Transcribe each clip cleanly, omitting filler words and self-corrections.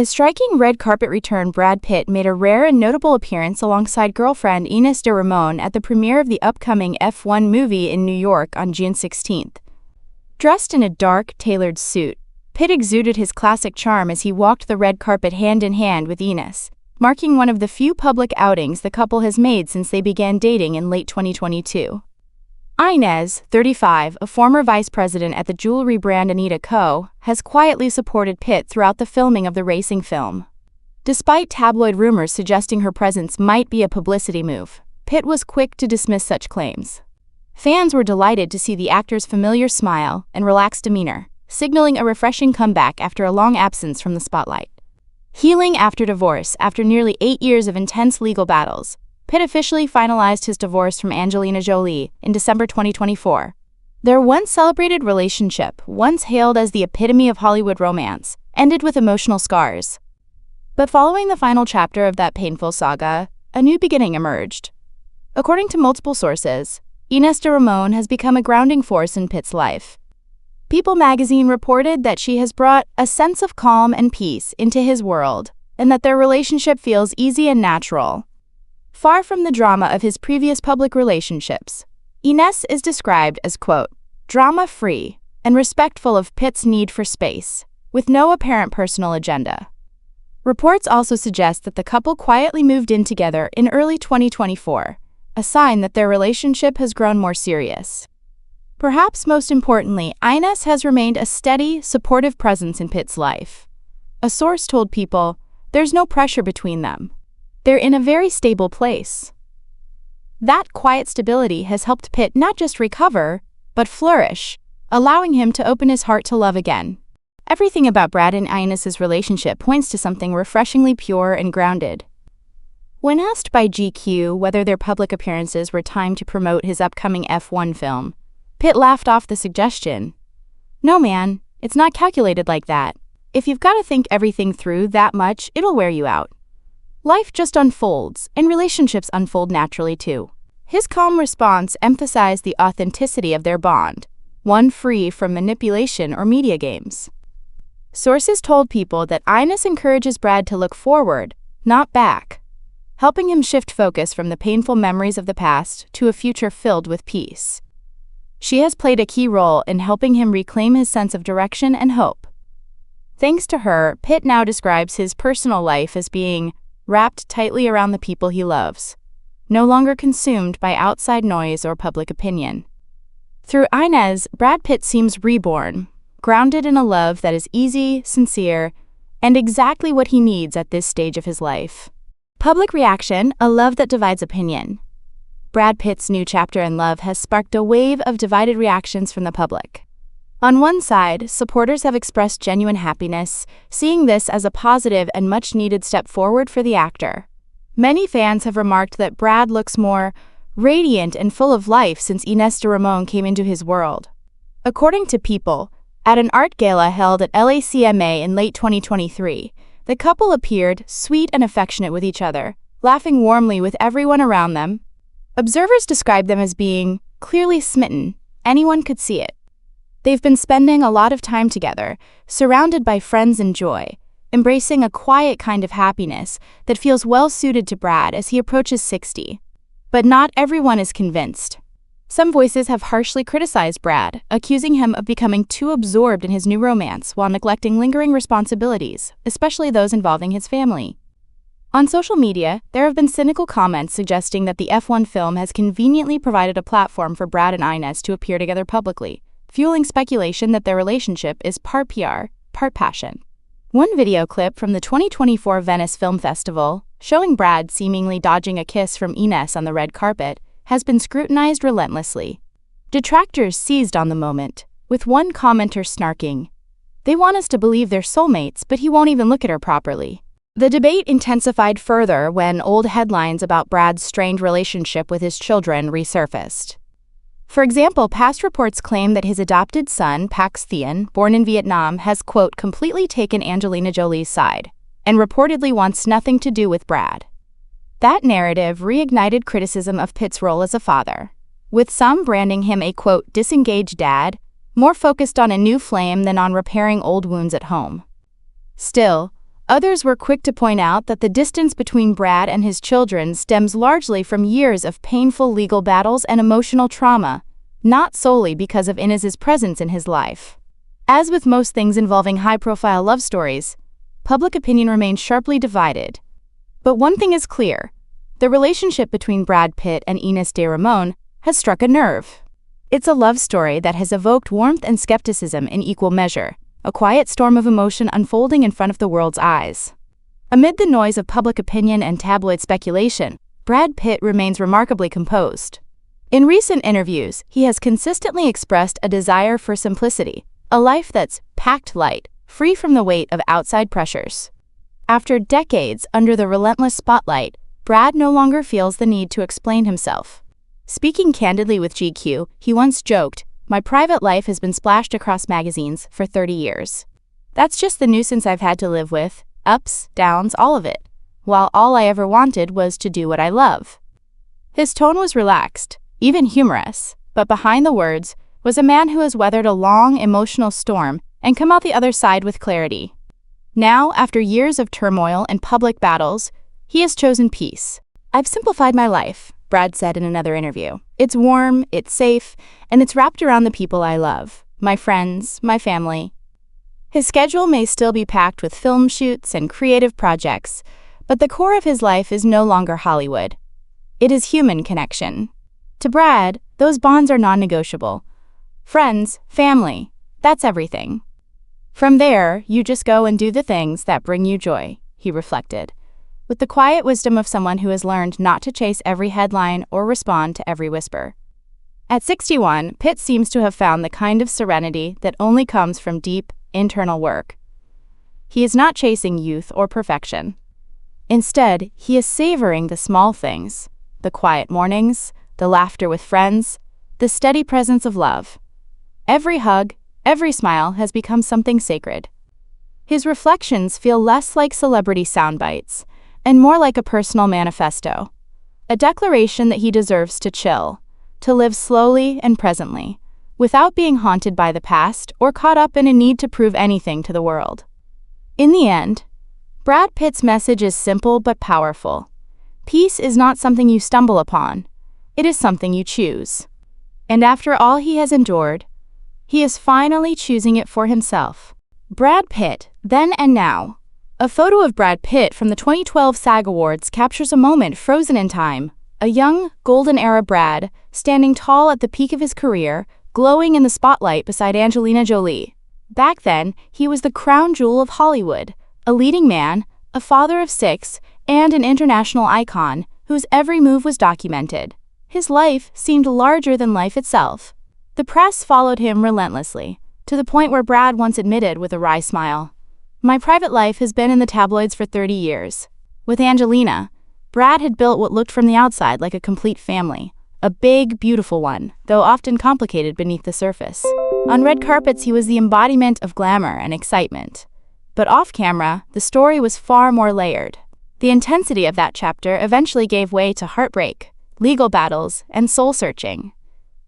A striking red carpet return. Brad Pitt made a rare and notable appearance alongside girlfriend Ines de Ramon at the premiere of the upcoming F1 movie in New York on June 16th. Dressed in a dark, tailored suit, Pitt exuded his classic charm as he walked the red carpet hand in hand with Ines, marking one of the few public outings the couple has made since they began dating in late 2022. Ines, 35, a former vice president at the jewelry brand Anita Co., has quietly supported Pitt throughout the filming of the racing film. Despite tabloid rumors suggesting her presence might be a publicity move, Pitt was quick to dismiss such claims. Fans were delighted to see the actor's familiar smile and relaxed demeanor, signaling a refreshing comeback after a long absence from the spotlight. Healing after divorce. After nearly 8 years of intense legal battles, Pitt officially finalized his divorce from Angelina Jolie in December 2024. Their once-celebrated relationship, once hailed as the epitome of Hollywood romance, ended with emotional scars. But following the final chapter of that painful saga, a new beginning emerged. According to multiple sources, Ines de Ramon has become a grounding force in Pitt's life. People magazine reported that she has brought a sense of calm and peace into his world, and that their relationship feels easy and natural. Far from the drama of his previous public relationships, Ines is described as, quote, drama-free and respectful of Pitt's need for space, with no apparent personal agenda. Reports also suggest that the couple quietly moved in together in early 2024, a sign that their relationship has grown more serious. Perhaps most importantly, Ines has remained a steady, supportive presence in Pitt's life. A source told People, "There's no pressure between them. They're in a very stable place." That quiet stability has helped Pitt not just recover, but flourish, allowing him to open his heart to love again. Everything about Brad and Ines's relationship points to something refreshingly pure and grounded. When asked by GQ whether their public appearances were timed to promote his upcoming F1 film, Pitt laughed off the suggestion. "No man, it's not calculated like that. If you've got to think everything through that much, it'll wear you out. Life just unfolds, and relationships unfold naturally too." His calm response emphasized the authenticity of their bond, one free from manipulation or media games. Sources told People that Ines encourages Brad to look forward, not back, helping him shift focus from the painful memories of the past to a future filled with peace. She has played a key role in helping him reclaim his sense of direction and hope. Thanks to her, Pitt now describes his personal life as being wrapped tightly around the people he loves, no longer consumed by outside noise or public opinion. Through Ines, Brad Pitt seems reborn, grounded in a love that is easy, sincere, and exactly what he needs at this stage of his life. Public reaction, a love that divides opinion. Brad Pitt's new chapter in love has sparked a wave of divided reactions from the public. On one side, supporters have expressed genuine happiness, seeing this as a positive and much-needed step forward for the actor. Many fans have remarked that Brad looks more radiant and full of life since Ines de Ramon came into his world. According to People, at an art gala held at LACMA in late 2023, the couple appeared sweet and affectionate with each other, laughing warmly with everyone around them. Observers describe them as being clearly smitten. Anyone could see it. They've been spending a lot of time together, surrounded by friends and joy, embracing a quiet kind of happiness that feels well-suited to Brad as he approaches 60. But not everyone is convinced. Some voices have harshly criticized Brad, accusing him of becoming too absorbed in his new romance while neglecting lingering responsibilities, especially those involving his family. On social media, there have been cynical comments suggesting that the F1 film has conveniently provided a platform for Brad and Ines to appear together publicly, fueling speculation that their relationship is part PR, part passion. One video clip from the 2024 Venice Film Festival, showing Brad seemingly dodging a kiss from Ines on the red carpet, has been scrutinized relentlessly. Detractors seized on the moment, with one commenter snarking, "They want us to believe they're soulmates, but he won't even look at her properly." The debate intensified further when old headlines about Brad's strained relationship with his children resurfaced. For example, past reports claim that his adopted son, Pax Thien, born in Vietnam, has, quote, completely taken Angelina Jolie's side, and reportedly wants nothing to do with Brad. That narrative reignited criticism of Pitt's role as a father, with some branding him a, quote, disengaged dad, more focused on a new flame than on repairing old wounds at home. Still, Others were quick to point out that the distance between Brad and his children stems largely from years of painful legal battles and emotional trauma, not solely because of Ines's presence in his life. As with most things involving high-profile love stories, public opinion remains sharply divided. But one thing is clear: the relationship between Brad Pitt and Ines de Ramon has struck a nerve. It's a love story that has evoked warmth and skepticism in equal measure, a quiet storm of emotion unfolding in front of the world's eyes. Amid the noise of public opinion and tabloid speculation, Brad Pitt remains remarkably composed. In recent interviews, he has consistently expressed a desire for simplicity, a life that's packed light, free from the weight of outside pressures. After decades under the relentless spotlight, Brad no longer feels the need to explain himself. Speaking candidly with GQ, he once joked, "My private life has been splashed across magazines for 30 years. That's just the nuisance I've had to live with, ups, downs, all of it, while all I ever wanted was to do what I love." His tone was relaxed, even humorous, but behind the words was a man who has weathered a long, emotional storm and come out the other side with clarity. Now, after years of turmoil and public battles, he has chosen peace. "I've simplified my life," Brad said in another interview. "It's warm, it's safe, and it's wrapped around the people I love, my friends, my family." His schedule may still be packed with film shoots and creative projects, but the core of his life is no longer Hollywood. It is human connection. To Brad, those bonds are non-negotiable. Friends, family, that's everything. From there, you just go and do the things that bring you joy, he reflected, with the quiet wisdom of someone who has learned not to chase every headline or respond to every whisper. At 61, Pitt seems to have found the kind of serenity that only comes from deep, internal work. He is not chasing youth or perfection. Instead, he is savoring the small things, the quiet mornings, the laughter with friends, the steady presence of love. Every hug, every smile has become something sacred. His reflections feel less like celebrity soundbites and more like a personal manifesto, a declaration that he deserves to chill, to live slowly and presently, without being haunted by the past or caught up in a need to prove anything to the world. In the end, Brad Pitt's message is simple but powerful. Peace is not something you stumble upon, it is something you choose. And after all he has endured, he is finally choosing it for himself. Brad Pitt, then and now. A photo of Brad Pitt from the 2012 SAG Awards captures a moment frozen in time. A young, golden-era Brad, standing tall at the peak of his career, glowing in the spotlight beside Angelina Jolie. Back then, he was the crown jewel of Hollywood, a leading man, a father of 6, and an international icon whose every move was documented. His life seemed larger than life itself. The press followed him relentlessly, to the point where Brad once admitted with a wry smile, "My private life has been in the tabloids for 30 years. With Angelina, Brad had built what looked from the outside like a complete family. A big, beautiful one, though often complicated beneath the surface. On red carpets, he was the embodiment of glamour and excitement. But off-camera, the story was far more layered. The intensity of that chapter eventually gave way to heartbreak, legal battles, and soul-searching.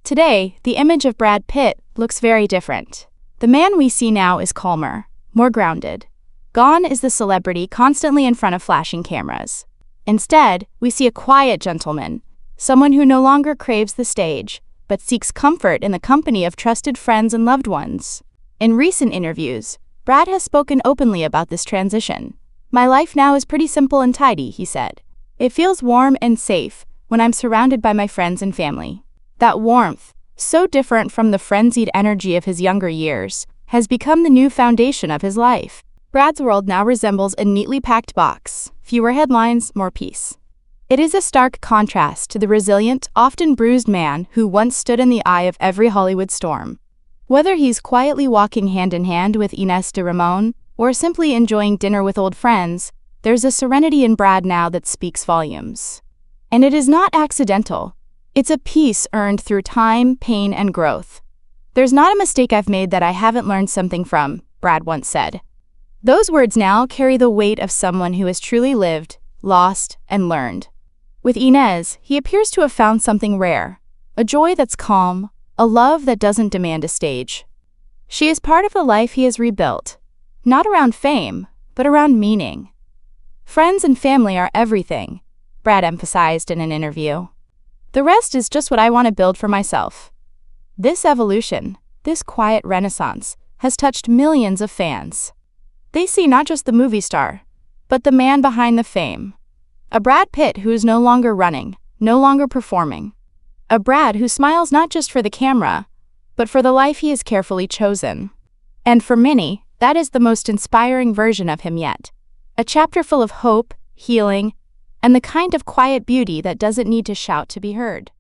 Today, the image of Brad Pitt looks very different. The man we see now is calmer, more grounded. Gone is the celebrity constantly in front of flashing cameras. Instead, we see a quiet gentleman, someone who no longer craves the stage, but seeks comfort in the company of trusted friends and loved ones. In recent interviews, Brad has spoken openly about this transition. "My life now is pretty simple and tidy," he said. "It feels warm and safe when I'm surrounded by my friends and family." That warmth, so different from the frenzied energy of his younger years, has become the new foundation of his life. Brad's world now resembles a neatly packed box. Fewer headlines, more peace. It is a stark contrast to the resilient, often bruised man who once stood in the eye of every Hollywood storm. Whether he's quietly walking hand in hand with Ines de Ramon, or simply enjoying dinner with old friends, there's a serenity in Brad now that speaks volumes. And it is not accidental. It's a peace earned through time, pain, and growth. "There's not a mistake I've made that I haven't learned something from," Brad once said. Those words now carry the weight of someone who has truly lived, lost, and learned. With Ines, he appears to have found something rare, a joy that's calm, a love that doesn't demand a stage. She is part of the life he has rebuilt, not around fame, but around meaning. Friends and family are everything, Brad emphasized in an interview. The rest is just what I want to build for myself. This evolution, this quiet renaissance, has touched millions of fans. They see not just the movie star, but the man behind the fame. A Brad Pitt who is no longer running, no longer performing. A Brad who smiles not just for the camera, but for the life he has carefully chosen. And for many, that is the most inspiring version of him yet. A chapter full of hope, healing, and the kind of quiet beauty that doesn't need to shout to be heard.